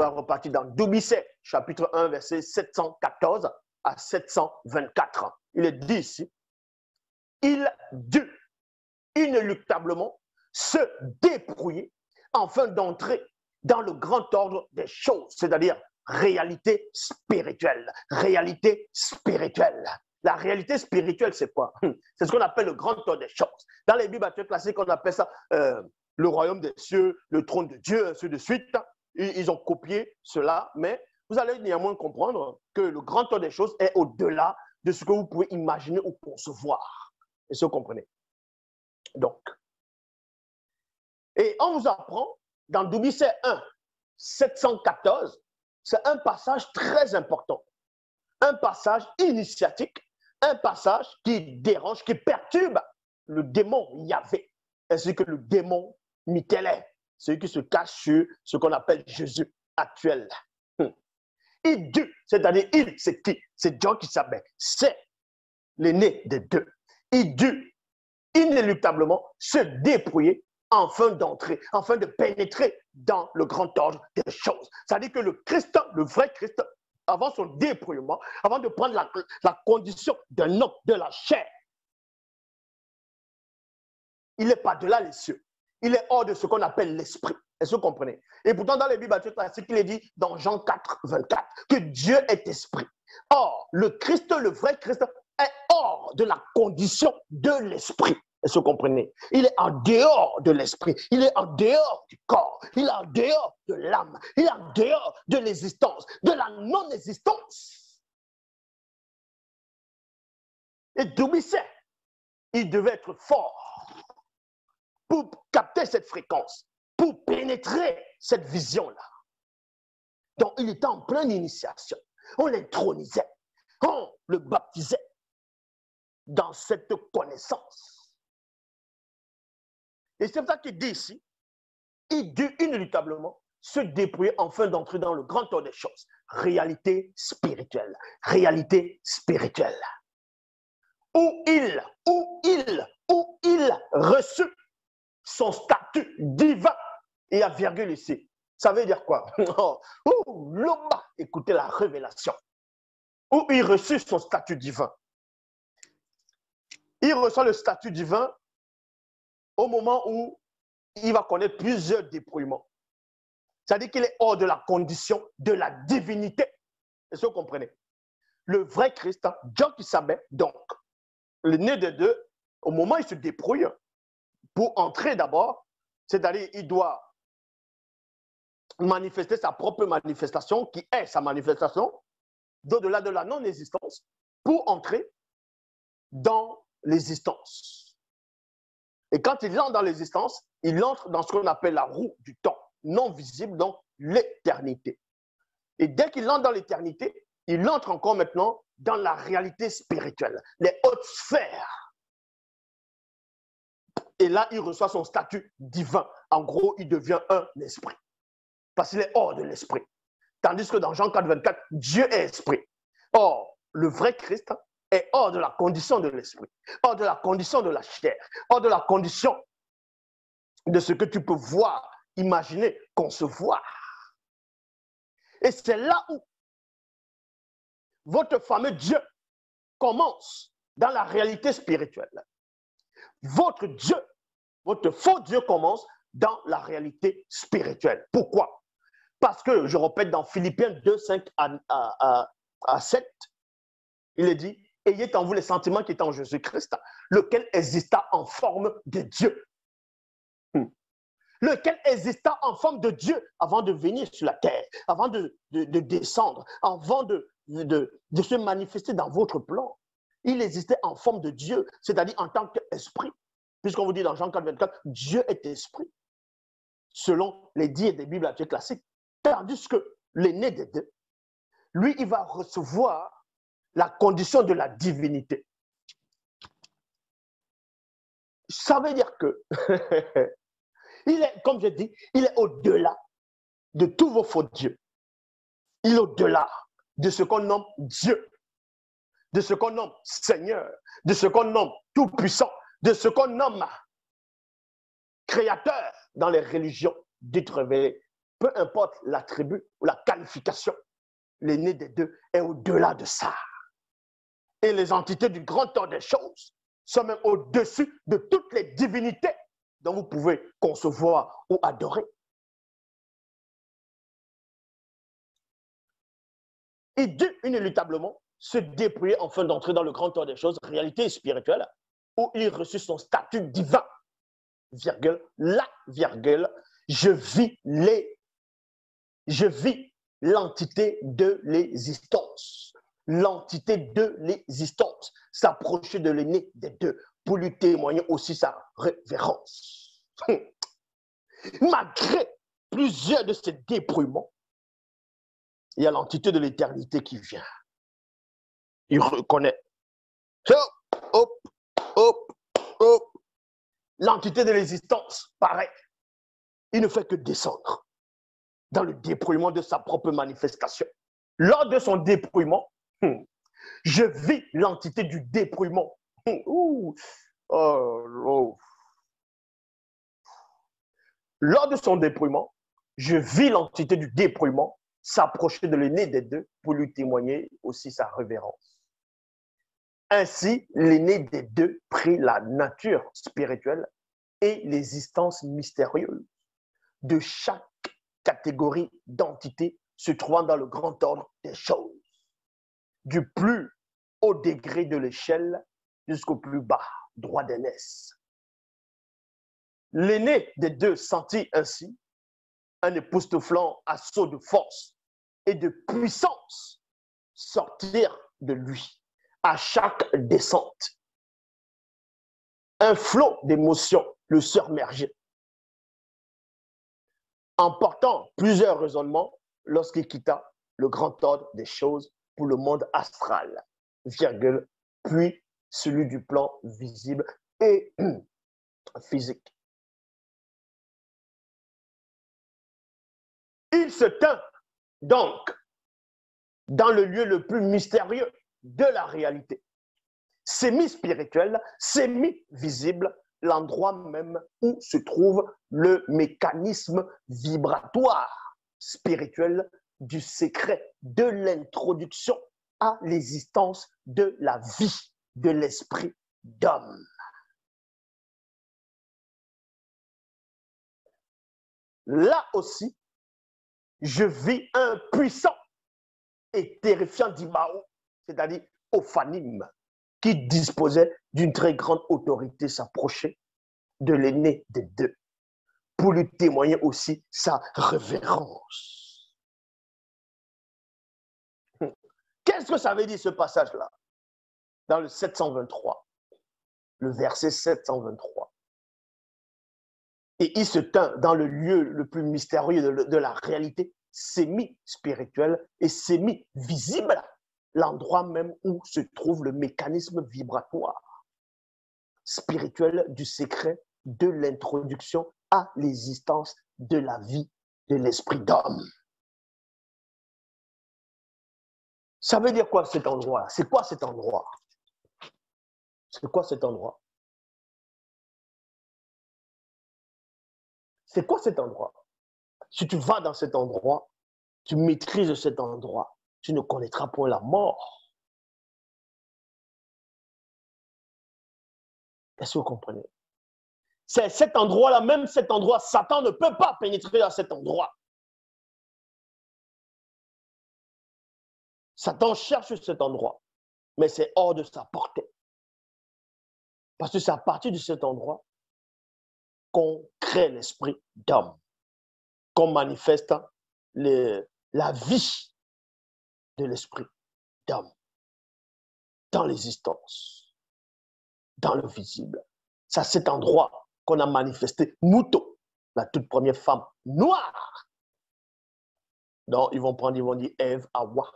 va repartir dans Doumbissé, chapitre 1, verset 714 à 724. Il est dit ici, il dut inéluctablement se débrouiller afin d'entrer dans le grand ordre des choses, c'est-à-dire réalité spirituelle. Réalité spirituelle. La réalité spirituelle, c'est quoi? C'est ce qu'on appelle le grand ordre des choses. Dans les Bibles classiques, on appelle ça le royaume des cieux, le trône de Dieu, ainsi de suite. Ils ont copié cela, mais vous allez néanmoins comprendre que le grand ordre des choses est au-delà de ce que vous pouvez imaginer ou concevoir. Est-ce que vous comprenez? Donc, et on vous apprend dans Doumbissé 1, 714, c'est un passage très important, un passage initiatique, un passage qui dérange, qui perturbe le démon Yahvé, ainsi que le démon Michel, celui qui se cache sur ce qu'on appelle Jésus actuel. Il dut, c'est-à-dire il, c'est qui? C'est Dieu qui savait, c'est l'aîné des deux. Il dut inéluctablement se dépouiller afin d'entrer, afin de pénétrer dans le grand ordre des choses. C'est-à-dire que le Christ, le vrai Christ, avant son dépouillement, avant de prendre la condition d'un homme de la chair, il n'est pas de là les cieux. Il est hors de ce qu'on appelle l'esprit. Est-ce que vous comprenez? Et pourtant, dans les Bibles classiques, il est dit dans Jean 4, 24, que Dieu est esprit. Or, le Christ, le vrai Christ, est hors de la condition de l'esprit. Est-ce que vous comprenez? Il est en dehors de l'esprit, il est en dehors du corps, il est en dehors de l'âme, il est en dehors de l'existence, de la non-existence. Et Doumbissé, il devait être fort pour capter cette fréquence, pour pénétrer cette vision-là. Donc, il était en pleine initiation. On l'intronisait, on le baptisait dans cette connaissance. Et c'est ça qu'il dit ici, il dut inéluctablement se dépouiller afin d'entrer dans le grand ordre des choses. Réalité spirituelle, réalité spirituelle. Où il reçut son statut divin. Et il y a virgule ici. Ça veut dire quoi? Écoutez la révélation. Où il reçut son statut divin. Il reçoit le statut divin au moment où il va connaître plusieurs dépouillements. C'est-à-dire qu'il est hors de la condition de la divinité. Est-ce que vous comprenez? Le vrai Christ, Dieu qui savait, donc, le nez des deux, au moment où il se dépouille, pour entrer d'abord, c'est-à-dire il doit manifester sa propre manifestation, qui est sa manifestation, d'au-delà de la non-existence, pour entrer dans l'existence. Et quand il entre dans l'existence, il entre dans ce qu'on appelle la roue du temps, non visible, donc l'éternité. Et dès qu'il entre dans l'éternité, il entre encore maintenant dans la réalité spirituelle, les hautes sphères. Et là, il reçoit son statut divin. En gros, il devient un esprit. Parce qu'il est hors de l'esprit. Tandis que dans Jean 4, 24, Dieu est esprit. Or, le vrai Christ est hors de la condition de l'esprit, hors de la condition de la chair, hors de la condition de ce que tu peux voir, imaginer, concevoir. Et c'est là où votre fameux Dieu commence dans la réalité spirituelle. Votre Dieu, votre faux Dieu commence dans la réalité spirituelle. Pourquoi? Parce que, je répète, dans Philippiens 2, 5 à 7, il est dit, ayez en vous les sentiments qui étaient en Jésus-Christ, lequel exista en forme de Dieu. Lequel exista en forme de Dieu avant de venir sur la terre, avant de descendre, avant de se manifester dans votre plan. Il existait en forme de Dieu, c'est-à-dire en tant qu'esprit. Puisqu'on vous dit dans Jean 4, 24, Dieu est esprit, selon les dires des Bibles classiques. Tandis que l'aîné des deux, lui, il va recevoir la condition de la divinité. Ça veut dire que, il est, comme je dis, il est au-delà de tous vos faux dieux. Il est au-delà de ce qu'on nomme Dieu, de ce qu'on nomme Seigneur, de ce qu'on nomme Tout-Puissant, de ce qu'on nomme Créateur dans les religions dites révélées peu importe l'attribut ou la qualification, l'aîné des deux est au-delà de ça. Et les entités du grand ordre des choses sont même au-dessus de toutes les divinités dont vous pouvez concevoir ou adorer. Il dut inéluctablement se dépouiller afin d'entrer dans le grand ordre des choses, réalité spirituelle, où il reçut son statut divin. Virgule, la virgule, je vis l'entité de l'existence. L'entité de l'existence, s'approcher de l'aîné des deux pour lui témoigner aussi sa révérence. Malgré plusieurs de ces dépouillements, il y a l'entité de l'éternité qui vient. Il reconnaît. Hop, hop, hop, hop. L'entité de l'existence, pareil. Il ne fait que descendre dans le dépouillement de sa propre manifestation. Lors de son dépouillement, je vis l'entité du dépouillement. Lors de son dépouillement, je vis l'entité du dépouillement s'approcher de l'aîné des deux pour lui témoigner aussi sa révérence. Ainsi, l'aîné des deux prit la nature spirituelle et l'existence mystérieuse de chaque catégorie d'entité se trouvant dans le grand ordre des choses, du plus haut degré de l'échelle jusqu'au plus bas droit d'aînesse. L'aîné des deux sentit ainsi un époustouflant assaut de force et de puissance sortir de lui à chaque descente. Un flot d'émotions le submergeait, emportant plusieurs raisonnements lorsqu'il quitta le grand ordre des choses pour le monde astral, virgule, puis celui du plan visible et physique. Il se tint donc dans le lieu le plus mystérieux de la réalité, semi-spirituel, semi-visible, l'endroit même où se trouve le mécanisme vibratoire spirituel du secret de l'introduction à l'existence de la vie de l'esprit d'homme. Là aussi, je vis un puissant et terrifiant Dibao, c'est-à-dire Ophanim, qui disposait d'une très grande autorité s'approcher de l'aîné des deux pour lui témoigner aussi sa révérence. Qu'est-ce que ça veut dire ce passage-là? Dans le 723, le verset 723. Et il se tint dans le lieu le plus mystérieux de la réalité semi-spirituelle et semi-visible, l'endroit même où se trouve le mécanisme vibratoire spirituel du secret de l'introduction à l'existence de la vie de l'esprit d'homme. Ça veut dire quoi cet endroit-là? C'est quoi cet endroit? C'est quoi cet endroit? C'est quoi cet endroit? Si tu vas dans cet endroit, tu maîtrises cet endroit, tu ne connaîtras point la mort. Est-ce que vous comprenez? C'est cet endroit-là, même cet endroit, Satan ne peut pas pénétrer dans cet endroit. Satan cherche cet endroit, mais c'est hors de sa portée. Parce que c'est à partir de cet endroit qu'on crée l'esprit d'homme, qu'on manifeste la vie de l'esprit d'homme dans l'existence, dans le visible. C'est à cet endroit qu'on a manifesté Mouto, la toute première femme noire. Donc, ils vont dire Ève, Hawa.